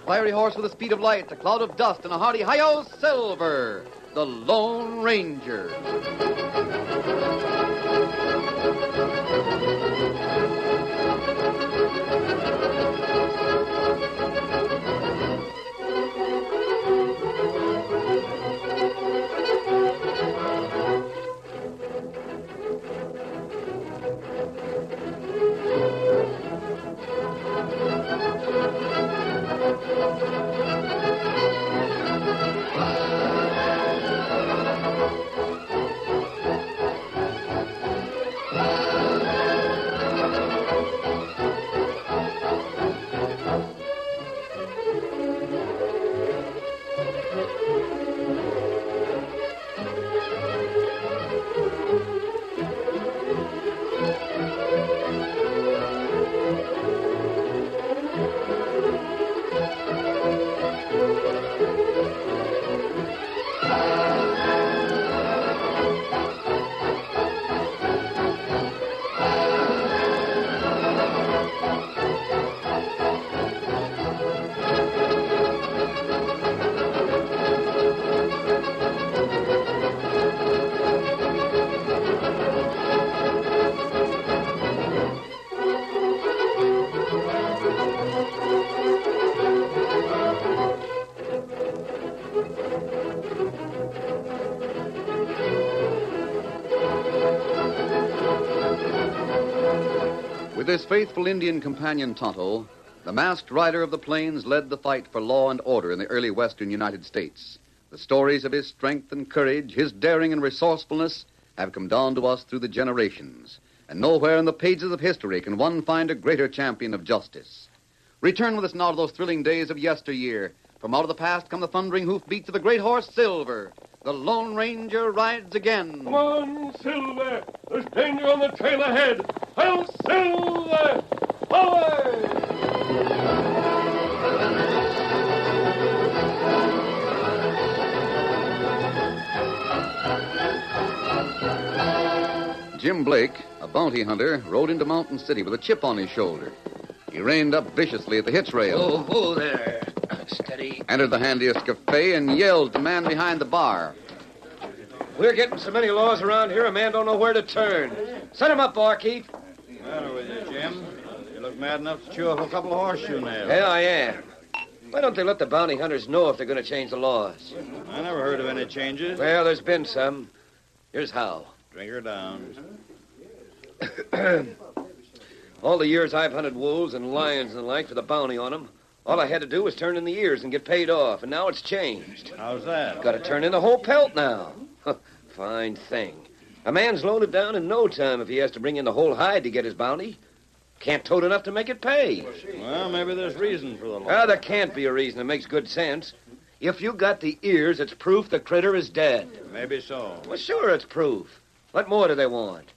fiery horse with the speed of light, a cloud of dust, and a hearty hi-yo, Silver, the Lone Ranger. With his faithful Indian companion Tonto, the masked rider of the plains led the fight for law and order in the early western United States. The stories of his strength and courage, his daring and resourcefulness, have come down to us through the generations. And nowhere in the pages of history can one find a greater champion of justice. Return with us now to those thrilling days of yesteryear. From out of the past come the thundering hoofbeats of the great horse Silver. The Lone Ranger rides again. Come on, Silver. There's danger on the trail ahead. I'll Silver! Away! Jim Blake, a bounty hunter, rode into Mountain City with a chip on his shoulder. He reined up viciously at the hitch rail. Oh, there. Steady. Entered the handiest cafe and yelled at the man behind the bar. We're getting so many laws around here, a man don't know where to turn. Set him up, barkeep. Matter with you, Jim? You look mad enough to chew up a couple of horseshoe nails. Yeah, I am. Why don't they let the bounty hunters know if they're going to change the laws? I never heard of any changes. Well, there's been some. Here's how. Drink her down. All the years I've hunted wolves and lions and the like for the bounty on them, all I had to do was turn in the ears and get paid off, and now it's changed. How's that? Got to turn in the whole pelt now. Fine thing. A man's loaded down in no time if he has to bring in the whole hide to get his bounty. Can't tote enough to make it pay. Well, maybe there's reason for the law. There can't be a reason. It makes good sense. If you got the ears, it's proof the critter is dead. Maybe so. Well, sure, it's proof. What more do they want?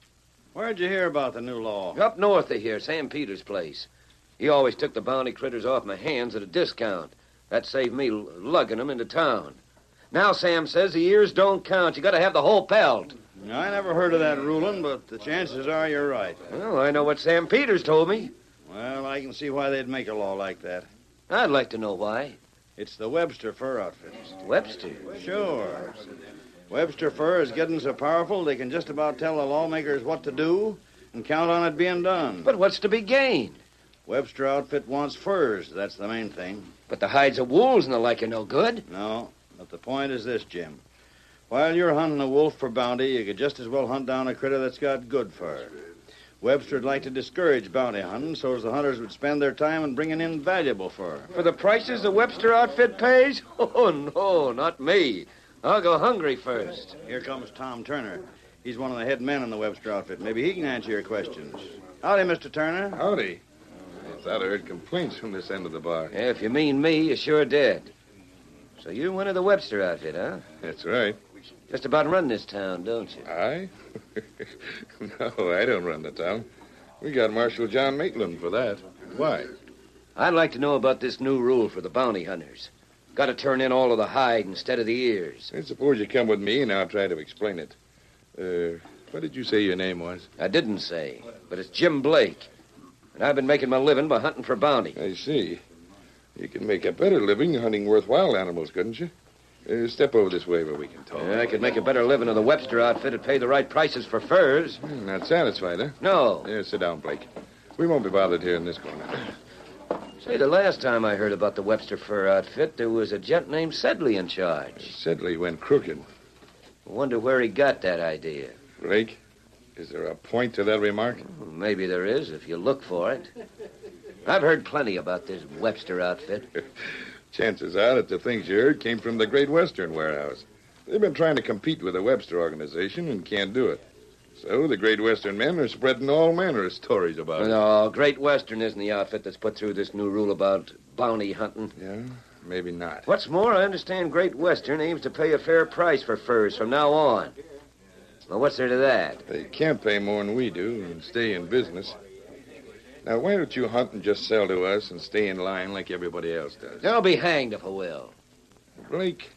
Where'd you hear about the new law? Up north of here, Sam Peters' place. He always took the bounty critters off my hands at a discount. That saved me lugging them into town. Now Sam says the ears don't count. You got to have the whole pelt. I never heard of that ruling, but the chances are you're right. Well, I know what Sam Peters told me. Well, I can see why they'd make a law like that. I'd like to know why. It's the Webster fur outfit. Webster? Sure. Webster fur is getting so powerful they can just about tell the lawmakers what to do and count on it being done. But what's to be gained? Webster outfit wants furs. That's the main thing. But the hides of wolves and the like are no good. No, but the point is this, Jim. While you're hunting a wolf for bounty, you could just as well hunt down a critter that's got good fur. Webster'd like to discourage bounty hunting so as the hunters would spend their time in bringing in valuable fur. For the prices the Webster outfit pays? Oh, no, not me. I'll go hungry first. Here comes Tom Turner. He's one of the head men in the Webster outfit. Maybe he can answer your questions. Howdy, Mr. Turner. Howdy. I thought I heard complaints from this end of the bar. Yeah, if you mean me, you sure did. So you're one of the Webster outfit, huh? That's right. Just about run this town, don't you? I? No, I don't run the town. We got Marshal John Maitland for that. Why? I'd like to know about this new rule for the bounty hunters. Got to turn in all of the hide instead of the ears. I suppose you come with me and I'll try to explain it. What did you say your name was? I didn't say, but it's Jim Blake. And I've been making my living by hunting for bounty. I see. You could make a better living hunting worthwhile animals, couldn't you? Step over this way where we can talk. I could make a better living if the Webster outfit would pay the right prices for furs. Not satisfied, huh? No. Yeah, sit down, Blake. We won't be bothered here in this corner. Say, the last time I heard about the Webster fur outfit, there was a gent named Sedley in charge. Sedley went crooked. I wonder where he got that idea. Blake, is there a point to that remark? Well, maybe there is, if you look for it. I've heard plenty about this Webster outfit. Chances are that the things you heard came from the Great Western warehouse. They've been trying to compete with the Webster organization and can't do it. So the Great Western men are spreading all manner of stories about it. No, Great Western isn't the outfit that's put through this new rule about bounty hunting. Yeah, maybe not. What's more, I understand Great Western aims to pay a fair price for furs from now on. Well, what's there to that? They can't pay more than we do and stay in business. Now, why don't you hunt and just sell to us and stay in line like everybody else does? I'll be hanged if I will. Blake,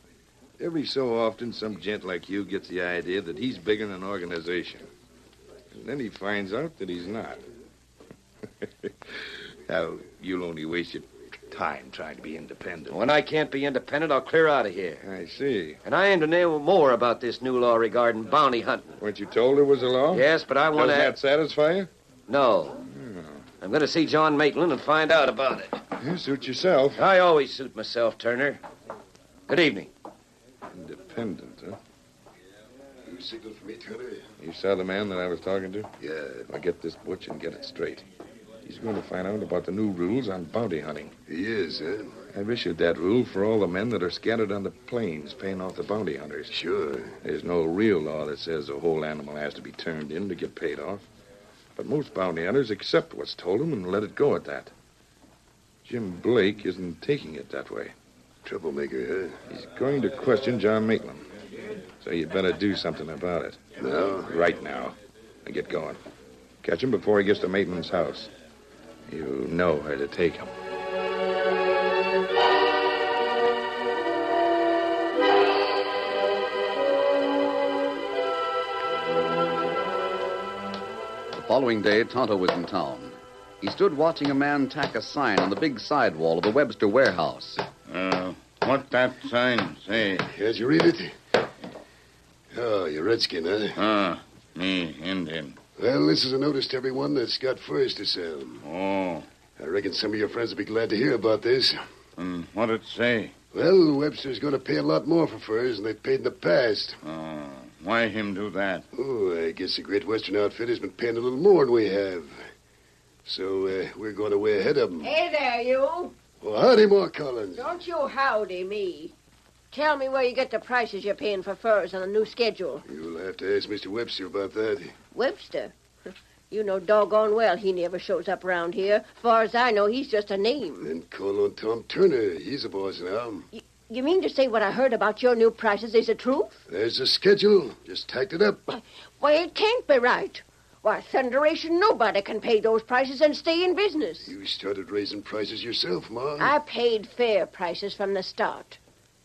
every so often some gent like you gets the idea that he's bigger than an organization. And then he finds out that he's not. Now, you'll only waste your time trying to be independent. When I can't be independent, I'll clear out of here. I see. And I aim to know more about this new law regarding bounty hunting. Weren't you told there was a law? Yes, but I want Doesn't to... that satisfy you? No. I'm going to see John Maitland and find out about it. You suit yourself. I always suit myself, Turner. Good evening. Independent, huh? You signal for me, Turner? You saw the man that I was talking to? Yeah. I'll get this butch and get it straight. He's going to find out about the new rules on bounty hunting. He is, huh? I've issued that rule for all the men that are scattered on the plains paying off the bounty hunters. Sure. There's no real law that says a whole animal has to be turned in to get paid off. But most bounty hunters accept what's told them and let it go at that. Jim Blake isn't taking it that way. Troublemaker, huh? He's going to question John Maitland. So you'd better do something about it. No? Right now. And get going. Catch him before he gets to Maitland's house. You know where to take him. The following day, Tonto was in town. He stood watching a man tack a sign on the big sidewall of the Webster warehouse. What that sign say? Can't you read it? Oh, you're redskin, huh? Me, Indian. Well, this is a notice to everyone that's got furs to sell. Oh, I reckon some of your friends will be glad to hear about this. and what it say? Well, Webster's going to pay a lot more for furs than they've paid in the past. Why him do that? Oh, I guess the Great Western outfit has been paying a little more than we have. So, we're going way ahead of them. Hey there, you. Well, howdy, more Collins. Don't you howdy me. Tell me where you get the prices you're paying for furs on the new schedule. You'll have to ask Mr. Webster about that. Webster? You know doggone well he never shows up around here. As far as I know, he's just a name. Then call on Tom Turner. He's the boss now. You mean to say what I heard about your new prices is the truth? There's the schedule. Just tacked it up. Why, it can't be right. Why, thunderation, nobody can pay those prices and stay in business. You started raising prices yourself, Ma. I paid fair prices from the start.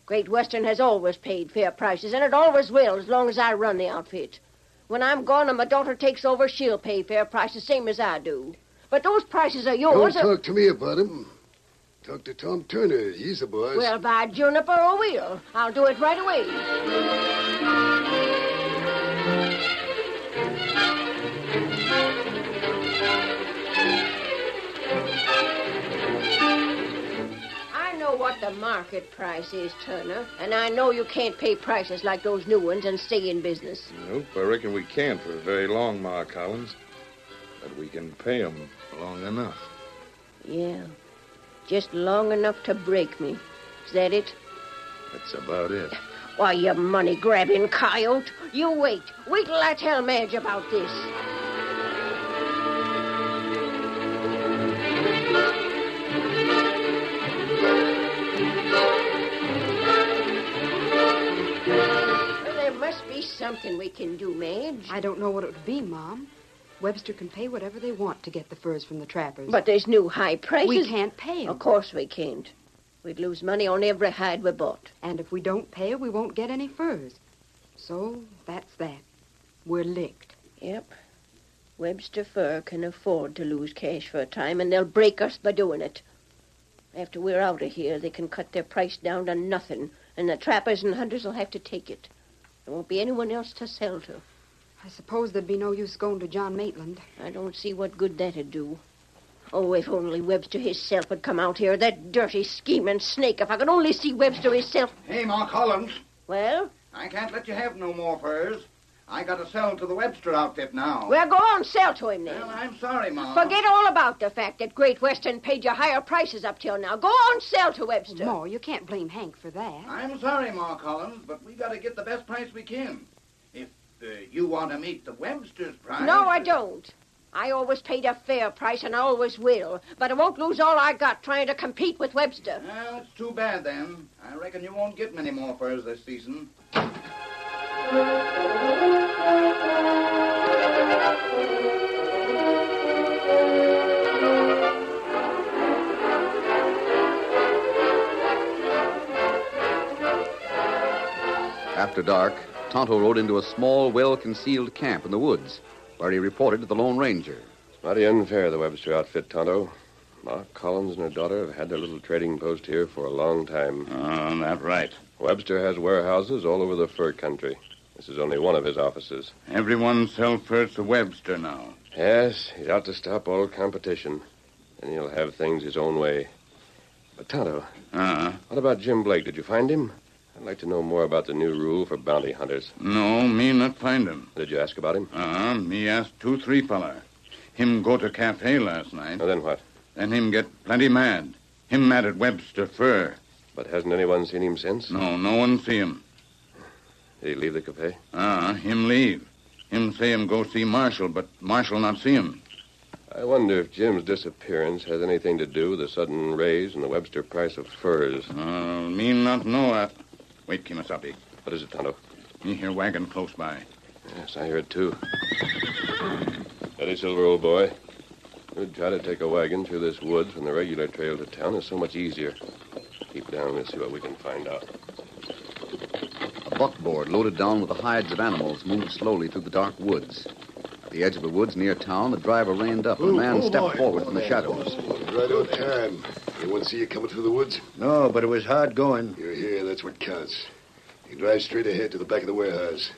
Great Western has always paid fair prices, and it always will as long as I run the outfit. When I'm gone and my daughter takes over, she'll pay fair prices, same as I do. But those prices are yours. Don't talk to me about him. Talk to Tom Turner. He's the boss. Well, by Juniper or Wheel, I'll do it right away. What the market price is, Turner, and I know you can't pay prices like those new ones and stay in business. Nope, I reckon we can't for very long, Ma Collins. But we can pay 'em long enough. Yeah, just long enough to break me. Is that it? That's about it. Why, you money-grabbing coyote. You wait. Wait till I tell Madge about this. Something we can do, Madge. I don't know what it would be, Mom. Webster can pay whatever they want to get the furs from the trappers. But there's new high prices. We can't pay 'em. Of course we can't. We'd lose money on every hide we bought. And if we don't pay her, we won't get any furs. So that's that. We're licked. Yep. Webster Fur can afford to lose cash for a time, and they'll break us by doing it. After we're out of here, they can cut their price down to nothing, and the trappers and hunters will have to take it. There won't be anyone else to sell to. I suppose there'd be no use going to John Maitland. I don't see what good that'd do. Oh, if only Webster himself would come out here, that dirty, scheming snake. If I could only see Webster himself. Hey, Ma Collins. Well? I can't let you have no more furs. I got to sell to the Webster outfit now. Well, go on, sell to him then. Well, I'm sorry, Ma. Forget all about the fact that Great Western paid you higher prices up till now. Go on, sell to Webster. Ma, you can't blame Hank for that. I'm sorry, Ma Collins, but we got to get the best price we can. If you want to meet the Webster's price... No, I don't. I always paid a fair price, and I always will. But I won't lose all I got trying to compete with Webster. Well, it's too bad, then. I reckon you won't get many more furs this season. After dark, Tonto rode into a small, well-concealed camp in the woods, where he reported to the Lone Ranger. Mighty unfair, the Webster outfit, Tonto. Ma Collins and her daughter have had their little trading post here for a long time. Oh, that's right. Webster has warehouses all over the fur country. This is only one of his offices. Everyone sells furs to Webster now. Yes, he's out to stop all competition. And he'll have things his own way. But, Tonto, what about Jim Blake? Did you find him? I'd like to know more about the new rule for bounty hunters. No, me not find him. Did you ask about him? Me asked 2-3 fella. Him go to cafe last night. Oh, then what? Then him get plenty mad. Him mad at Webster fur. But hasn't anyone seen him since? No one see him. Did he leave the cafe? Him leave. Him say him go see Marshal, but Marshal not see him. I wonder if Jim's disappearance has anything to do with the sudden raise in the Webster price of furs. Me not know that. Wait, Kimasabi. What is it, Tonto? Me hear wagon close by. Yes, I hear it, too. Steady, Silver, old boy. We'd try to take a wagon through this woods when the regular trail to town is so much easier. Keep down, we'll see what we can find out. A buckboard loaded down with the hides of animals moved slowly through the dark woods. At the edge of the woods near town, the driver reined up, and a man stepped forward from the shadows. Right on time. Anyone see you coming through the woods? No, but it was hard going. You're here, that's what counts. You can drive straight ahead to the back of the warehouse.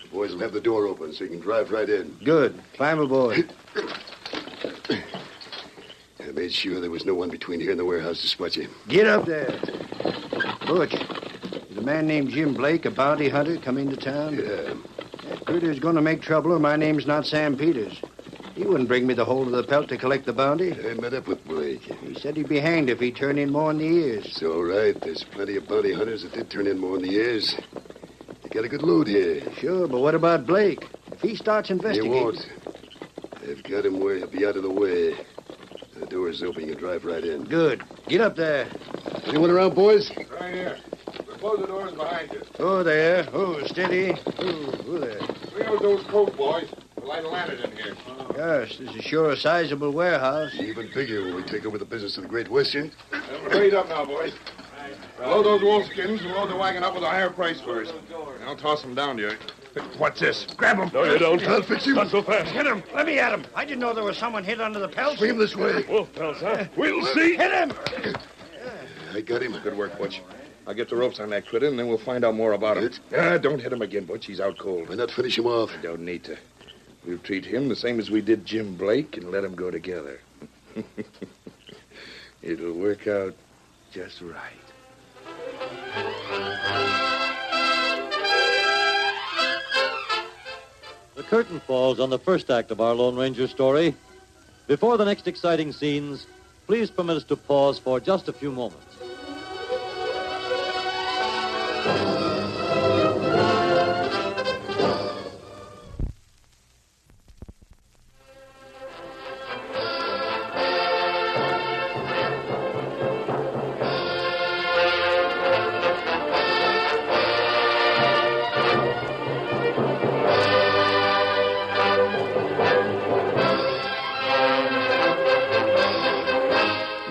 The boys will have the door open so you can drive right in. Good. Climb aboard. I made sure there was no one between here and the warehouse to spot you. Get up there. Butch, did a man named Jim Blake, a bounty hunter, come into town? Yeah. That critter's going to make trouble, or my name's not Sam Peters. He wouldn't bring me the whole of the pelt to collect the bounty. I met up with Blake. He said he'd be hanged if he turned in more in the ears. It's all right. There's plenty of bounty hunters that did turn in more in the ears. You got a good load here. Sure, but what about Blake? If he starts He investigating... won't. I've got him where he'll be out of the way. The door's open. You can drive right in. Good. Get up there. Anyone around, boys? Right here. We'll close the doors behind you. Oh, there. Oh, steady. Oh, there. Bring out those coat, boys. We'll light a lantern in here. Gosh, this is sure a sizable warehouse. Even bigger when we take over the business of the Great Western. Hurry up now, boys. Load those wolfskins and load the wagon up with a higher price first. I'll toss them down to you. What's this? Grab him. No, you don't. I'll fix him. Not so fast. Hit him. Let me at him. I didn't know there was someone hid under the pelt. Swing him this way. Wolf pelts, huh? We'll see. Hit him. I got him. Good work, Butch. I'll get the ropes on that critter, and then we'll find out more about him. Don't hit him again, Butch. He's out cold. Why not finish him off? Don't need to. We'll treat him the same as we did Jim Blake and let him go together. It'll work out just right. The curtain falls on the first act of our Lone Ranger story. Before the next exciting scenes, please permit us to pause for just a few moments.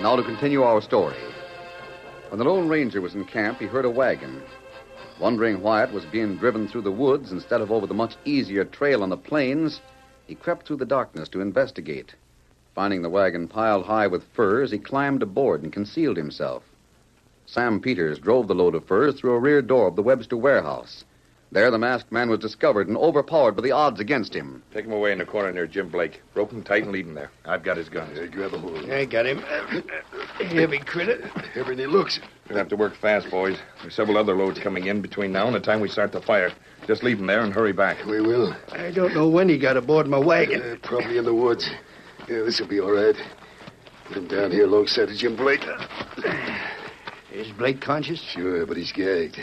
Now to continue our story. When the Lone Ranger was in camp, he heard a wagon. Wondering why it was being driven through the woods instead of over the much easier trail on the plains, he crept through the darkness to investigate. Finding the wagon piled high with furs, he climbed aboard and concealed himself. Sam Peters drove the load of furs through a rear door of the Webster warehouse. There, the masked man was discovered and overpowered by the odds against him. Take him away in the corner near Jim Blake. Rope him tight and lead him there. I've got his guns. Grab a hold. I got him. Heavy critter. Heavier than he looks. We'll have to work fast, boys. There's several other loads coming in between now and the time we start the fire. Just leave him there and hurry back. We will. I don't know when he got aboard my wagon. Probably in the woods. Yeah, this'll be all right. Put him down here alongside of Jim Blake. Is Blake conscious? Sure, but he's gagged.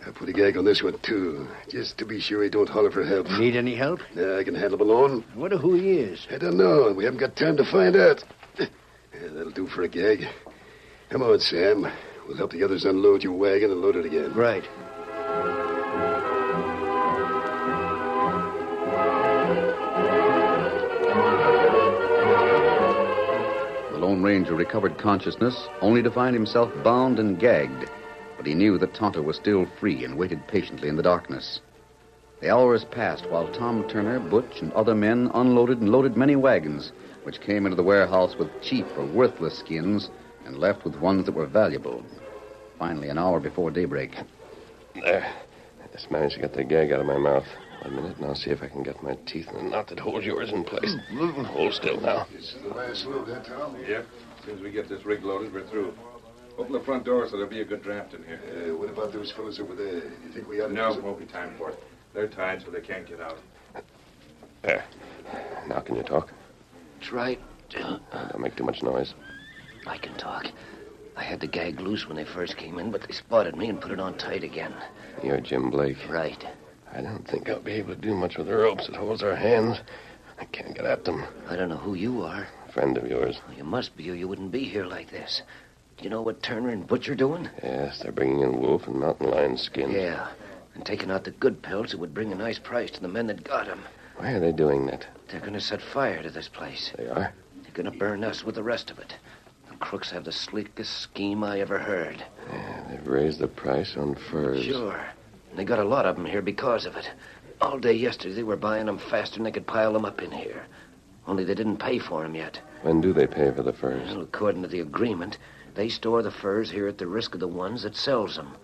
I'll put a gag on this one, too, just to be sure he don't holler for help. Need any help? Nah, I can handle him alone. I wonder who he is. I don't know, and we haven't got time to find out. Yeah, that'll do for a gag. Come on, Sam. We'll help the others unload your wagon and load it again. Right. The Lone Ranger recovered consciousness, only to find himself bound and gagged. But he knew that Tonto was still free and waited patiently in the darkness. The hours passed while Tom Turner, Butch, and other men unloaded and loaded many wagons, which came into the warehouse with cheap or worthless skins and left with ones that were valuable. Finally, an hour before daybreak. There. I just managed to get the gag out of my mouth. 1 minute, and I'll see if I can get my teeth in the knot that holds yours in place. Hold still now. This is the last load, huh, Tom? Yep. As soon as we get this rig loaded, we're through. Open the front door so there'll be a good draft in here. What about those fellows over there? You think we ought to... No, won't be time for it. They're tied so they can't get out. There. Now can you talk? That's right. Don't make too much noise. I can talk. I had the gag loose when they first came in, but they spotted me and put it on tight again. You're Jim Blake. Right. I don't think I'll be able to do much with the ropes that holds our hands. I can't get at them. I don't know who you are. A friend of yours. Well, you must be, or you wouldn't be here like this. Do you know what Turner and Butch are doing? Yes, they're bringing in wolf and mountain lion skins. Yeah, and taking out the good pelts, it would bring a nice price to the men that got them. Why are they doing that? They're going to set fire to this place. They are? They're going to burn us with the rest of it. The crooks have the slickest scheme I ever heard. Yeah, they've raised the price on furs. Sure. And they got a lot of them here because of it. All day yesterday, they were buying them faster than they could pile them up in here. Only they didn't pay for them yet. When do they pay for the furs? Well, according to the agreement, they store the furs here at the risk of the ones that sells them.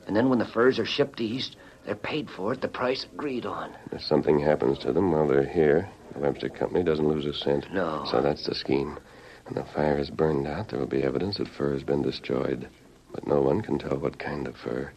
And then when the furs are shipped east, they're paid for at the price agreed on. If something happens to them while they're here, the Webster Company doesn't lose a cent. No. So that's the scheme. When the fire is burned out, there will be evidence that fur has been destroyed. But no one can tell what kind of fur.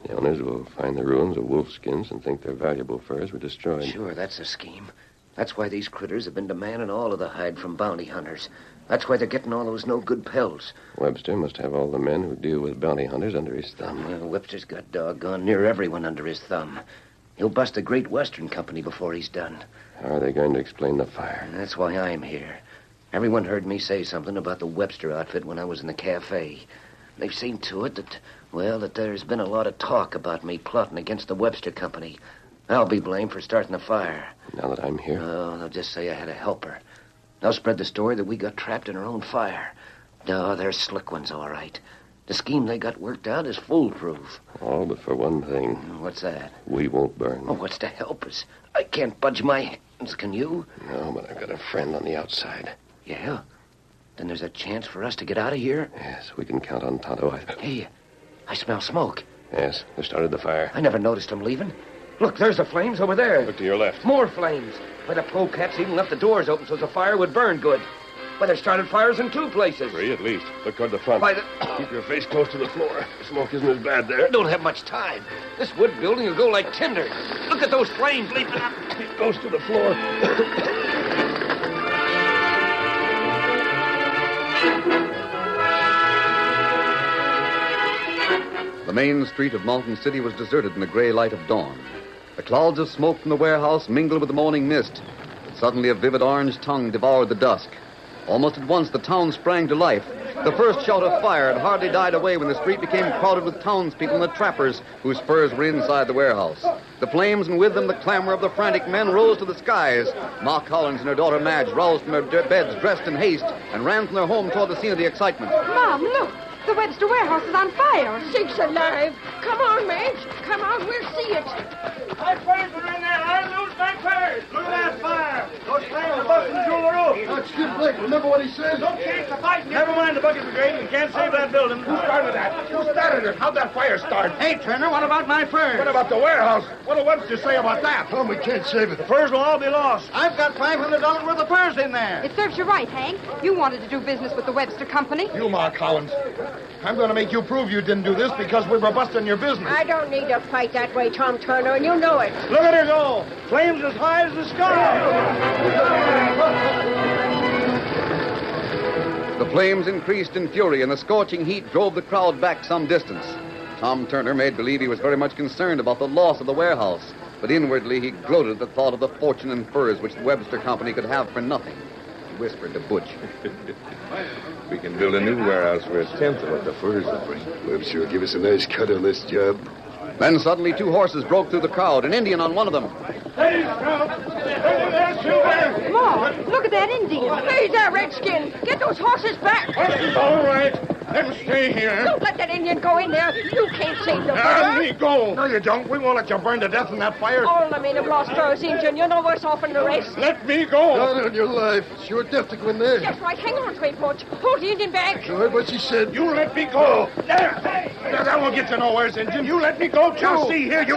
The owners will find the ruins of wolf skins and think their valuable furs were destroyed. Sure, that's the scheme. That's why these critters have been demanding all of the hide from bounty hunters. That's why they're getting all those no-good pelts. Webster must have all the men who deal with bounty hunters under his thumb. Well, Webster's got doggone near everyone under his thumb. He'll bust the Great Western Company before he's done. How are they going to explain the fire? And that's why I'm here. Everyone heard me say something about the Webster outfit when I was in the cafe. They've seen to it that there's been a lot of talk about me plotting against the Webster Company. I'll be blamed for starting the fire. Now that I'm here? Oh, they'll just say I had a helper. They'll spread the story that we got trapped in our own fire. No, they're slick ones, all right. The scheme they got worked out is foolproof. All but for one thing. What's that? We won't burn. Oh, what's to help us? I can't budge my hands, can you? No, but I've got a friend on the outside. Yeah? Then there's a chance for us to get out of here? Yes, we can count on Tonto. Hey, I smell smoke. Yes, they started the fire. I never noticed them leaving. Look, there's the flames over there. Look to your left. More flames. Why, the polecats even left the doors open so the fire would burn good. Why, they started fires in 2 places. 3 at least. Look toward the front. Why, Keep your face close to the floor. The smoke isn't as bad there. Don't have much time. This wood building will go like tinder. Look at those flames leaping up. Keep close to the floor. The main street of Mountain City was deserted in the gray light of dawn. The clouds of smoke from the warehouse mingled with the morning mist. But suddenly a vivid orange tongue devoured the dusk. Almost at once, the town sprang to life. The first shout of fire had hardly died away when the street became crowded with townspeople and the trappers whose furs were inside the warehouse. The flames and with them the clamor of the frantic men rose to the skies. Ma Collins and her daughter Madge roused from their beds dressed in haste and ran from their home toward the scene of the excitement. Mom, look! The Webster warehouse is on fire. Sakes alive. Come on, Madge. Come on, we'll see it. My furs are in there. I'll lose my furs. Look at that fire. Those flames are busting through the roof. Now, excuse me, Blake, remember what he said? Never mind the bucket brigade. We can't save that building. Who started that? Who started it? How'd that fire start? Hey, Turner, what about my furs? What about the warehouse? What'll Webster say about that? Tom, we can't save it. The furs will all be lost. I've got $500 worth of furs in there. It serves you right, Hank. You wanted to do business with the Webster Company. You, Ma Collins. I'm going to make you prove you didn't do this because we were busting your business. I don't need to fight that way, Tom Turner, and you know it. Look at her go. Flames as high as the sky. The flames increased in fury, and the scorching heat drove the crowd back some distance. Tom Turner made believe he was very much concerned about the loss of the warehouse, but inwardly he gloated at the thought of the fortune and furs which the Webster Company could have for nothing. He whispered to Butch. We can build a new warehouse for a tenth of what the furs will bring. Webster will give us a nice cut on this job. Then suddenly 2 horses broke through the crowd, an Indian on one of them. Ma, look at that Indian. He's a redskin. Get those horses back. All right. Let him stay here. Don't let that Indian go in there. You can't save the Let fur. me go. No, you don't. We won't let you burn to death in that fire. All the men have lost furs, Injun. You're no worse off than the rest. Let me go. Not on your life. It's your death to go in there. Just right. Hang on to him, Butch. Hold the Indian back. You heard what she said? You let me go. There. That won't get you nowhere, Injun. You let me go, too. Now, see here, you...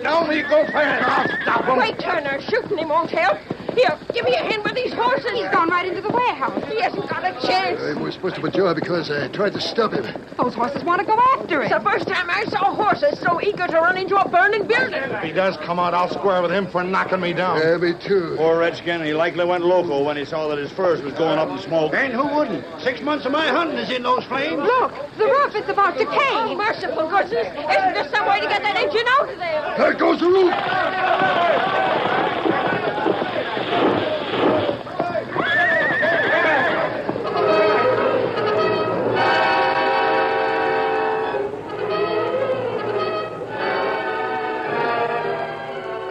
Now me go fast. I'll stop him. Wait, Turner. Shooting him won't help. Here, give me a hand with these horses. He's gone right into the warehouse. He hasn't got a chance. We're supposed to withdraw because I tried to stop him. Those horses want to go after It's him. the first time I saw horses so eager to run into a burning building. If he does come out, I'll square with him for knocking me down. Yeah, me too. Poor redskin, he likely went loco when he saw that his furs was going up in smoke. And who wouldn't? 6 months of my hunting is in those flames. Look, the roof is about to Oh, cave. merciful goodness. Isn't there some way to get that engine out of there? There goes the roof.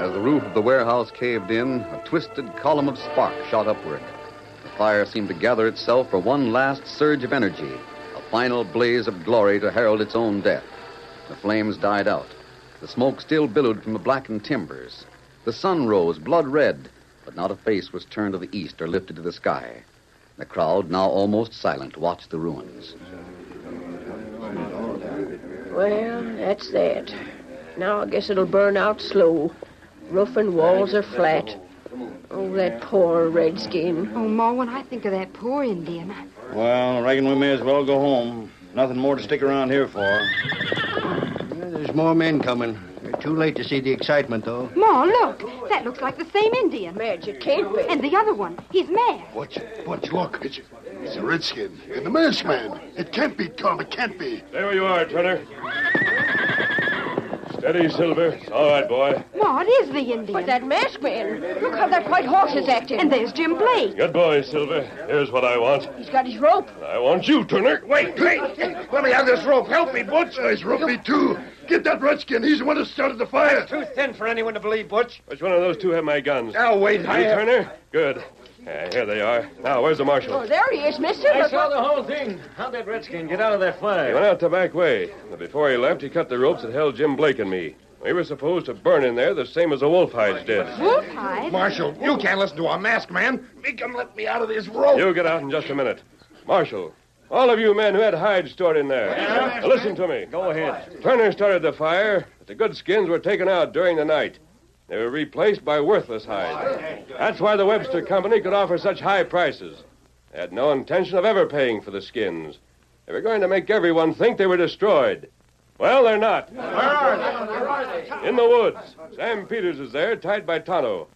As the roof of the warehouse caved in, a twisted column of spark shot upward. The fire seemed to gather itself for one last surge of energy, a final blaze of glory to herald its own death. The flames died out. The smoke still billowed from the blackened timbers. The sun rose blood red, but not a face was turned to the east or lifted to the sky. The crowd, now almost silent, watched the ruins. Well, that's that. Now I guess it'll burn out slow. Roof and walls are flat. Oh, that poor redskin. Oh, Ma, when I think of that poor Indian. Well, I reckon we may as well go home. Nothing more to stick around here for. There's more men coming. They're too late to see the excitement, though. Ma, look. That looks like the same Indian. Madge, it can't be. And the other one. He's mad. Butch, look. It's a redskin. And the masked man. It can't be, Tom. It can't be. Stay where you are, Turner. Steady, Silver. It's all right, boy. Ma, it is the Indian. But that masked man. Look how that white horse is acting. And there's Jim Blake. Good boy, Silver. Here's what I want. He's got his rope. I want you, Turner. Wait. Let me have this rope. Help me, Butch. He's rope me, too. Get that redskin. He's the one who started the fire. Too thin for anyone to believe, Butch. Which one of those two have my guns? Now, wait. You, Turner? Good. Here they are. Now, where's the marshal? Oh, there he is, mister. I saw the whole thing. How'd that redskin get out of that He fire? went out the back way. But before he left, he cut the ropes that held Jim Blake and me. We were supposed to burn in there the same as the wolf hides did. Wolf hide? Marshal, you can't listen to a masked man. Make him let me out of this rope. You get out in just a minute. Marshal, all of you men who had hides stored in there, now listen to me. Go ahead. Turner started the fire, but the good skins were taken out during the night. They were replaced by worthless hides. That's why the Webster Company could offer such high prices. They had no intention of ever paying for the skins. They were going to make everyone think they were destroyed. Well, they're not. Where are they? In the woods. Sam Peters is there, tied by Tonto.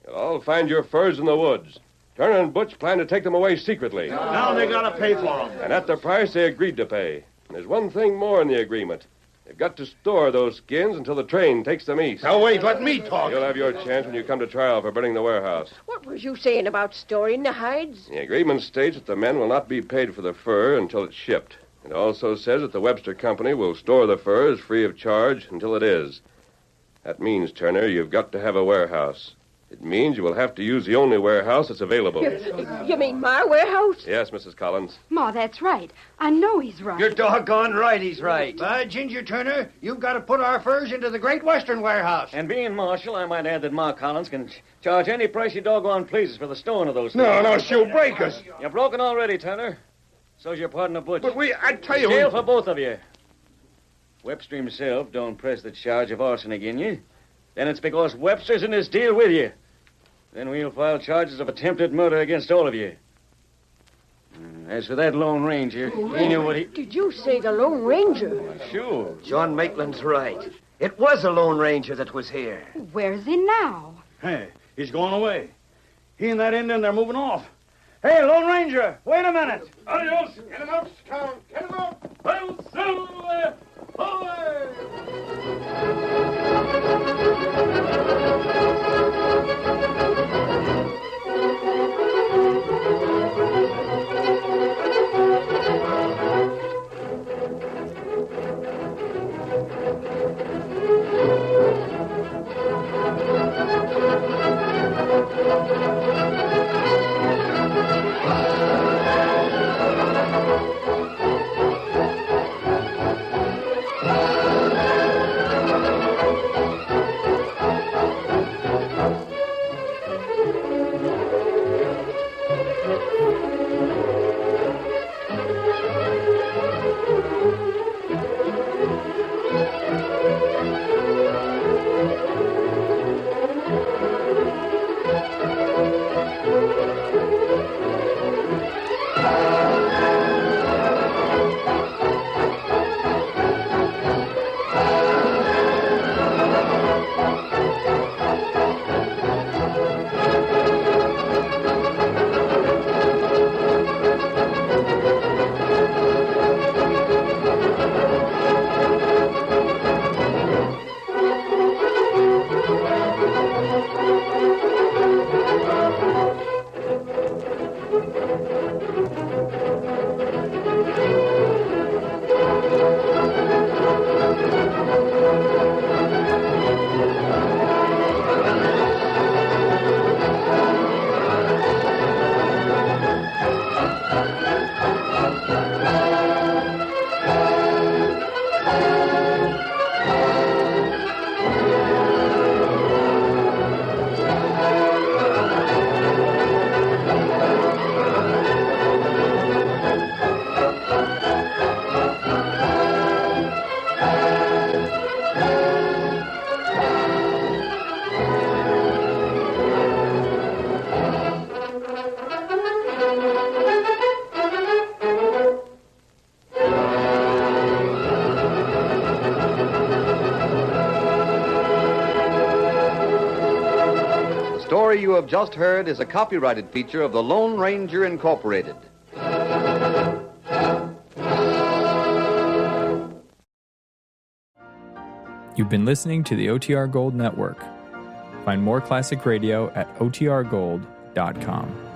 You'll all find your furs in the woods. Turner and Butch plan to take them away secretly. Now they gotta pay for them. And at the price they agreed to pay. And there's one thing more in the agreement. They've got to store those skins until the train takes them east. Now, wait. Let me talk. You'll have your chance when you come to trial for burning the warehouse. What was you saying about storing the hides? The agreement states that the men will not be paid for the fur until it's shipped. It also says that the Webster Company will store the furs free of charge until it is. That means, Turner, you've got to have a warehouse. It means you will have to use the only warehouse that's available. You mean my warehouse? Yes, Mrs. Collins. Ma, that's right. I know he's right. You're doggone right he's right. By Ginger Turner, you've got to put our furs into the Great Western warehouse. And being marshal, I might add that Ma Collins can charge any price you doggone pleases for the stowing of those things. No, she'll break us. You're broken already, Turner. So's your partner, Butch. But I tell you... Jail for both of you. Webster himself don't press the charge of arson again you. Then it's because Webster's in this deal with you. Then we'll file charges of attempted murder against all of you. As for that Lone Ranger, he knew what he... Did you say the Lone Ranger? Sure. John Maitland's right. It was a Lone Ranger that was here. Where's he now? Hey, he's going away. He and that Indian, they're moving off. Hey, Lone Ranger, wait a minute. Adios. Get him out, Scout. Get him out. Well, Silver. The story you have just heard is a copyrighted feature of the Lone Ranger Incorporated. You've been listening to the OTR Gold Network. Find more classic radio at otrgold.com.